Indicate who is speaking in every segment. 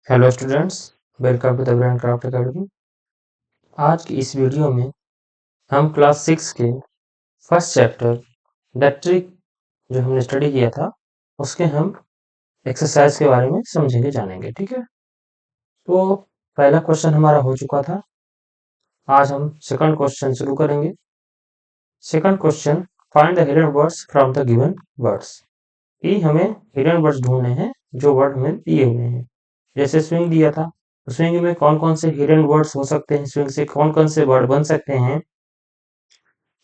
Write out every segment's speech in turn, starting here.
Speaker 1: Hello students, welcome to the brain craft academy. आज की इस वीडियो में हम क्लास 6 के फर्स्ट चैप्टर द ट्रिक जो हमने स्टडी किया था उसके हम एक्सरसाइज के बारे में समझेंगे जानेंगे। ठीक है, तो पहला क्वेश्चन हमारा हो चुका था। आज हम सेकंड क्वेश्चन शुरू करेंगे। Second question, find the hidden words from the given words. कि हमें हिडन वर्ड्स ढूंढने हैं जो वर्ड हमें दिए हुए हैं। जैसे स्विंग दिया था, तो स्विंग में कौन कौन से हिडन वर्ड्स हो सकते हैं, स्विंग से कौन कौन से वर्ड बन सकते हैं।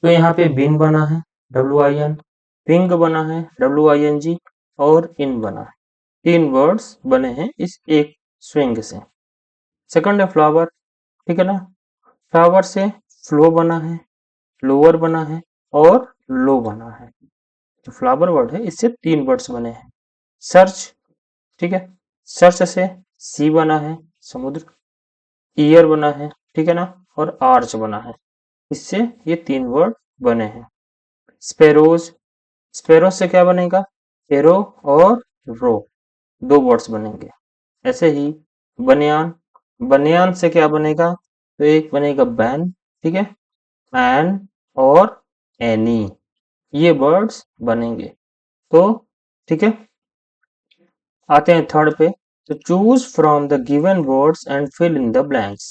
Speaker 1: तो यहाँ पे बिन बना है WIN, पिंग बना है WING और इन बना है। 3 वर्ड्स बने हैं इस एक स्विंग से। सेकंड है फ्लावर, ठीक है ना। फ्लावर से फ्लो बना है, लोअर बना है और लो बना है। जो फ्लावर वर्ड है इससे 3 वर्ड्स बने हैं। सर्च, ठीक है, सर्च से सी बना है समुद्र, ईयर बना है, ठीक है ना, और आर्च बना है। इससे ये 3 वर्ड बने हैं। स्पेरोज, स्पेरो से क्या बनेगा, एरो और रो, 2 वर्ड्स बनेंगे। ऐसे ही बनियान, बनियान से क्या बनेगा, तो एक बनेगा बैन, ठीक है, एन और एनी, ये वर्ड्स बनेंगे। तो ठीक है, आते हैं थर्ड पे। तो choose from the given words and fill in the blanks.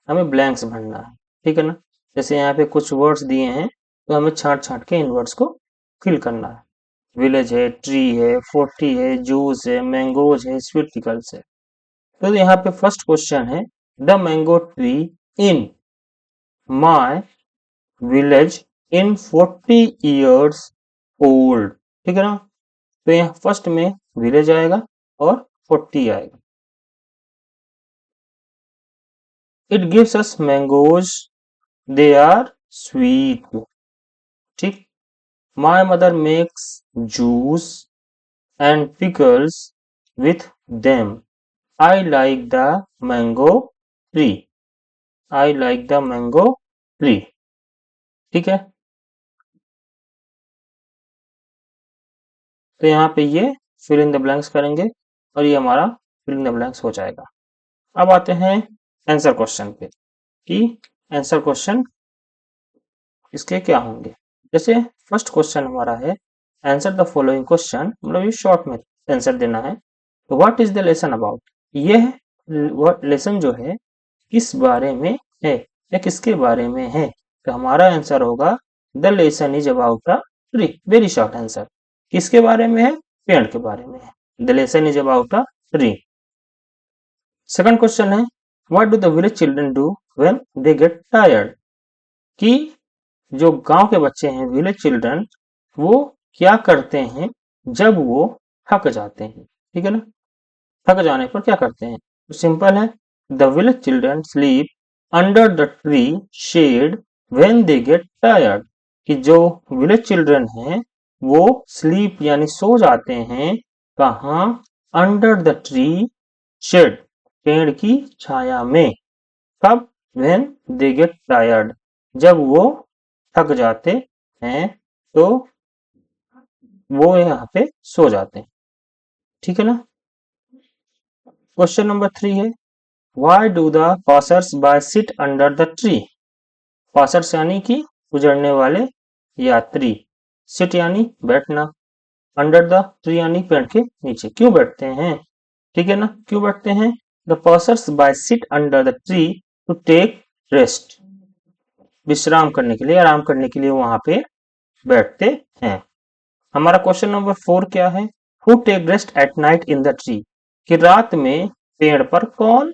Speaker 1: हमें ब्लैंक्स भरना है, ठीक है ना। जैसे यहाँ पे कुछ वर्ड्स दिए हैं तो हमें छांट छांट के इन वर्ड्स को फिल करना है। विलेज है, ट्री है, 40 है, जूस है, मैंगोज है, स्वीट पिकल्स है। तो यहाँ पे फर्स्ट क्वेश्चन है, the mango tree in my village in 40 years old, ठीक है ना। तो यहाँ फर्स्ट में विलेज आएगा और 40 आएगा। It gives us mangoes, they are sweet, ठीक। My mother makes juice and pickles with them. I like the mango tree, I like the mango tree, ठीक है। तो यहाँ पे ये फिल इन द ब्लैंक्स करेंगे और ये हमारा फिल इन द ब्लैंक्स हो जाएगा। अब आते हैं आंसर क्वेश्चन पे कि आंसर क्वेश्चन इसके क्या होंगे। जैसे फर्स्ट क्वेश्चन हमारा है, आंसर द फॉलोइंग क्वेश्चन, मतलब ये शॉर्ट में आंसर देना है। तो what is the lesson about, यह लेसन जो है किस बारे में है या किसके बारे में है। तो हमारा आंसर होगा the lesson is about a tree. Very short answer, किसके बारे में है, पेड़ के बारे में है। The lesson is about a tree. Second question है, what do the village children do when they get tired. कि जो गांव के बच्चे हैं विलेज चिल्ड्रन, वो क्या करते हैं जब वो थक जाते हैं, ठीक है ना। थक जाने पर क्या करते हैं, तो सिंपल है, the village children sleep under the tree shade when they get tired. कि जो विलेज चिल्ड्रन हैं वो स्लीप यानी सो जाते हैं कहाँ, अंडर द ट्री शेड, पेड़ की छाया में। कब, व्हेन दे गेट टायर्ड, जब वो थक जाते हैं तो वो यहाँ पे सो जाते हैं, ठीक है ना। क्वेश्चन नंबर 3 है, why do the passers by sit under the tree. Passers यानी कि गुजरने वाले यात्री, सिट यानी बैठना, अंडर द ट्री यानी पेड़ के नीचे क्यों बैठते हैं, ठीक है ना, क्यों बैठते हैं। The passers by sit under the tree to take rest, विश्राम करने के लिए, आराम करने के लिए वहां पे बैठते हैं। हमारा क्वेश्चन नंबर 4 क्या है, who take rest at night in the tree. कि रात में पेड़ पर कौन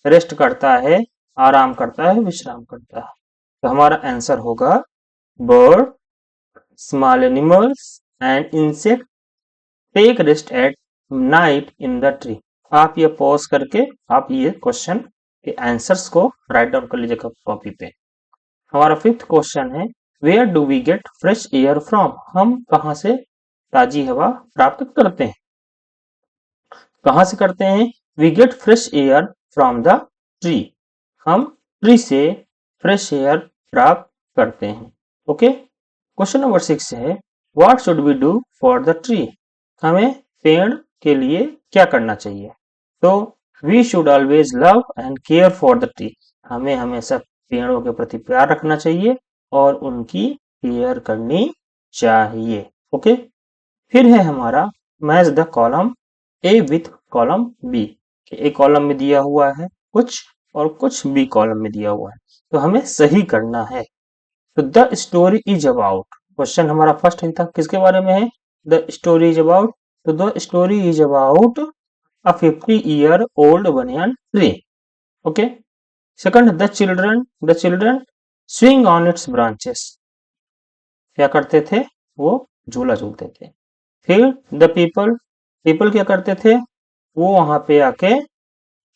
Speaker 1: रेस्ट करता है, आराम करता है, विश्राम करता है। तो हमारा आंसर होगा bird, small animals and insect take rest at night in the tree. आप ये पॉज करके आप ये क्वेश्चन के आंसर्स को राइट डाउन कर लीजिएगा कॉपी पे। हमारा फिफ्थ क्वेश्चन है, where do we get fresh air from. हम कहाँ से ताजी हवा प्राप्त करते हैं, कहाँ से करते हैं, we get fresh air from the tree. हम ट्री से फ्रेश एयर प्राप्त करते हैं। ओके, क्वेश्चन नंबर 6 है, what should we do for the tree. हमें पेड़ के लिए क्या करना चाहिए। तो we should always love and care for the tree. हमें हमेशा पेड़ों के प्रति प्यार रखना चाहिए और उनकी केयर करनी चाहिए। ओके, फिर है हमारा match the column A with column B. A column में दिया हुआ है कुछ और कुछ बी कॉलम में दिया हुआ है, तो हमें सही करना है। तो the story is about, question हमारा फर्स्ट था किसके बारे में है, द स्टोरी इज अबाउट। तो the story is about a 50-year-old banyan tree. Okay. Second, the children swing on its branches. क्या करते थे, वो झूला झूलते थे। फिर द पीपल क्या करते थे, वो वहां पे आके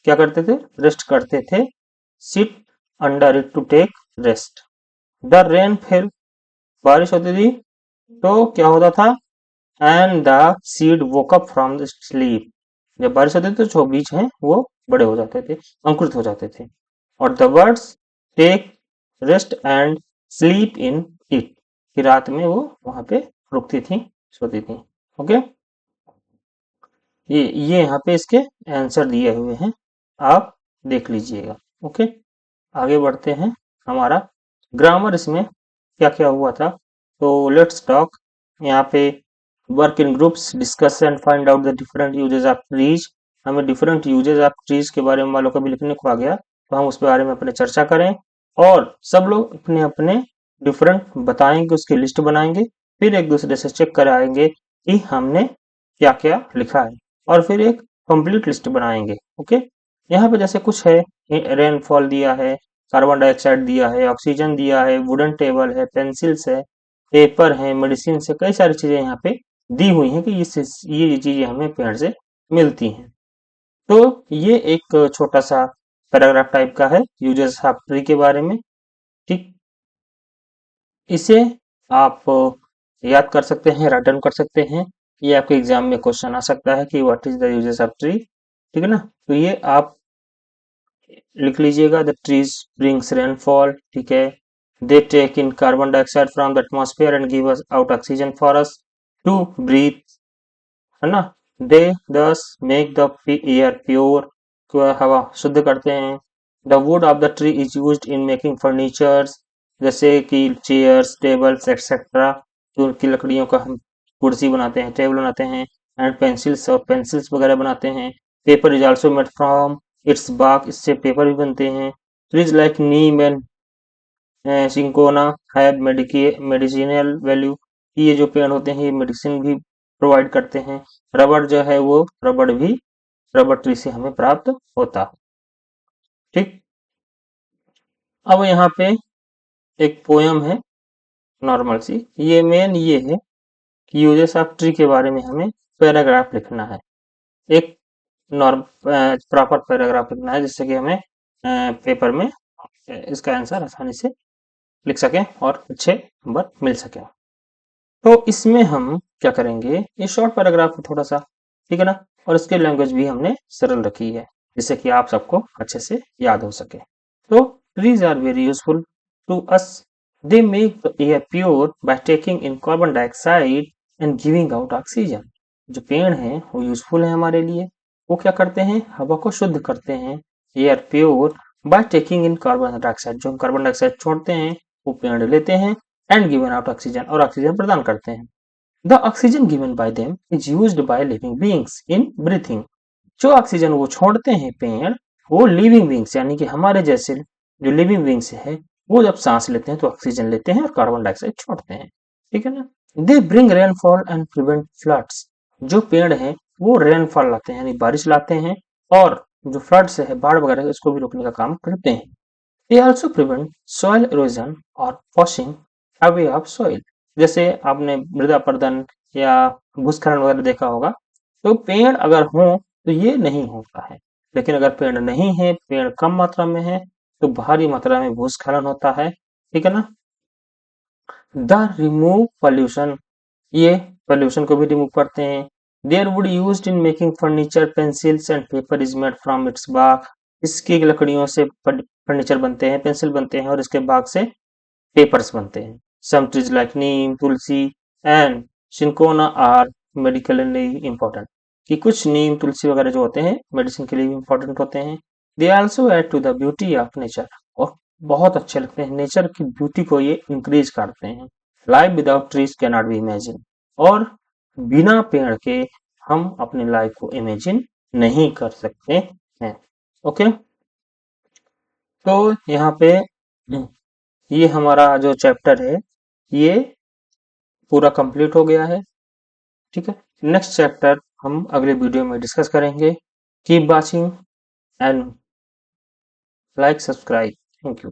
Speaker 1: क्या करते थे, रेस्ट करते थे। Sit under it to take rest. The rain fell, बारिश होती थी तो क्या होता था, and the seed woke up from the sleep. जब बारिश होती थी तो जो बीज हैं वो बड़े हो जाते थे, अंकुरित हो जाते थे। और the birds take rest and sleep in it, कि रात में वो वहां पे रुकती थी, सोती थी। ओके, ये यहाँ पे इसके आंसर दिए हुए हैं, आप देख लीजिएगा। ओके, आगे बढ़ते हैं। हमारा ग्रामर इसमें क्या क्या हुआ था, तो लेट्स टॉक। यहाँ पे work in groups, discuss and find out the different uses of trees. हमें डिफरेंट यूजेस ऑफ ट्रीज के बारे में मान लो कभी लिखने को आ गया तो हम उस बारे में अपने चर्चा करें और सब लोग अपने अपने डिफरेंट बताएंगे, उसकी लिस्ट बनाएंगे, फिर एक दूसरे से चेक कराएंगे कि हमने क्या क्या लिखा है और फिर एक कंप्लीट लिस्ट बनाएंगे। ओके, यहाँ पे जैसे कुछ है, रेनफॉल दिया है, कार्बन डाइऑक्साइड दिया है, ऑक्सीजन दिया है, वुडन टेबल है, पेंसिल्स है, पेपर है, मेडिसिन से, कई सारी चीजें यहाँ पे दी हुई हैं कि ये चीजें हमें पेड़ से मिलती हैं। तो ये एक छोटा सा पैराग्राफ टाइप का है यूजेस ऑफ ट्री के बारे में। ठीक, इसे आप याद कर सकते हैं, राइट डाउन कर सकते हैं। ये आपके एग्जाम में क्वेश्चन आ सकता है कि what is the uses of tree. ठीक है ना, तो ये आप लिख लीजिएगा। द ट्रीज ब्रिंग्स रेनफॉल, ठीक है। They take in carbon dioxide from the atmosphere and give us out oxygen for us to breathe, है ना। दे दस मेक द एयर प्योर, हवा शुद्ध करते हैं। The wood of the tree is used in making furnitures, जैसे कि chairs, tables etcetera, जो की लकड़ियों का हम कुर्सी बनाते हैं, टेबल बनाते हैं। एंड पेंसिल्स, और पेंसिल्स वगैरह बनाते हैं। Paper is also made from its bark, इससे पेपर भी बनते हैं। Trees like neem and cinchona have medicinal value, ये जो पेड़ होते हैं ये मेडिसिन भी प्रोवाइड करते हैं। रबड़ जो है वो रबड़ भी रबड़ ट्री से हमें प्राप्त होता है। ठीक, अब यहाँ पे एक पोयम है नॉर्मल सी, ये मेन ये है कि यूजेस ऑफ ट्री के बारे में हमें पैराग्राफ लिखना है, एक नॉर्म प्रॉपर पैराग्राफ लिखना है, जिससे कि हमें पेपर में इसका आंसर आसानी से लिख सकें और अच्छे नंबर मिल सके। तो इसमें हम क्या करेंगे, ये शॉर्ट पैराग्राफ है थोड़ा सा, ठीक है ना, और इसकी लैंग्वेज भी हमने सरल रखी है जिससे कि आप सबको अच्छे से याद हो सके। तो trees are very useful to us, they make the air pure by taking in carbon dioxide and giving out oxygen. जो पेड़ हैं वो यूजफुल है हमारे लिए, वो क्या करते हैं, हवा को शुद्ध करते हैं, air pure by taking in carbon dioxide, जो हम कार्बन डाइऑक्साइड छोड़ते हैं वो पेड़ लेते हैं, एंड गिवन आउट ऑक्सीजन, और ऑक्सीजन प्रदान करते हैं। The oxygen given by them is used by living beings in breathing, जो ऑक्सीजन वो छोड़ते हैं पेड़, वो लिविंग बीइंग्स यानी कि हमारे जैसे जो लिविंग बीइंग्स है वो जब सांस लेते हैं तो ऑक्सीजन लेते हैं और कार्बन डाइऑक्साइड छोड़ते हैं। ठीक है ना। They bring rainfall and prevent floods, जो पेड़ है वो रेनफॉल लाते हैं यानी बारिश लाते हैं, और जो फ्लड्स है बाढ़ वगैरह इसको भी रोकने का काम करते हैं। They also prevent soil erosion और वॉशिंग अवे ऑफ सॉइल, जैसे आपने मृदा अपरदन या भूस्खलन वगैरह देखा होगा। तो पेड़ अगर हो तो ये नहीं होता है, लेकिन अगर पेड़ नहीं है, पेड़ कम मात्रा में है, तो भारी मात्रा में भूस्खलन होता है। ठीक है ना। द रिमूव पॉल्यूशन, ये पॉल्यूशन को भी रिमूव करते हैं। Their wood used in making furniture, pencils and paper is made from its bark, इसकी लकड़ियों से फर्नीचर बनते हैं, पेंसिल बनते हैं और इसके बाग से पेपर्स बनते हैं। Some trees like neem, tulsi and cinchona are medically important, कि कुछ नीम तुलसी वगैरह जो होते हैं मेडिसिन के लिए भी इंपॉर्टेंट होते हैं। They also add to the beauty of nature, और बहुत अच्छे लगते हैं, नेचर की ब्यूटी को ये इंक्रीज करते हैं। Life without trees can not be imagine, और बिना पेड़ के हम अपनी लाइफ को इमेजिन नहीं कर सकते हैं। ओके, तो यहाँ पे ये हमारा जो चैप्टर है ये पूरा कंप्लीट हो गया है। ठीक है, नेक्स्ट चैप्टर हम अगले वीडियो में डिस्कस करेंगे। Keep watching and like subscribe. Thank you.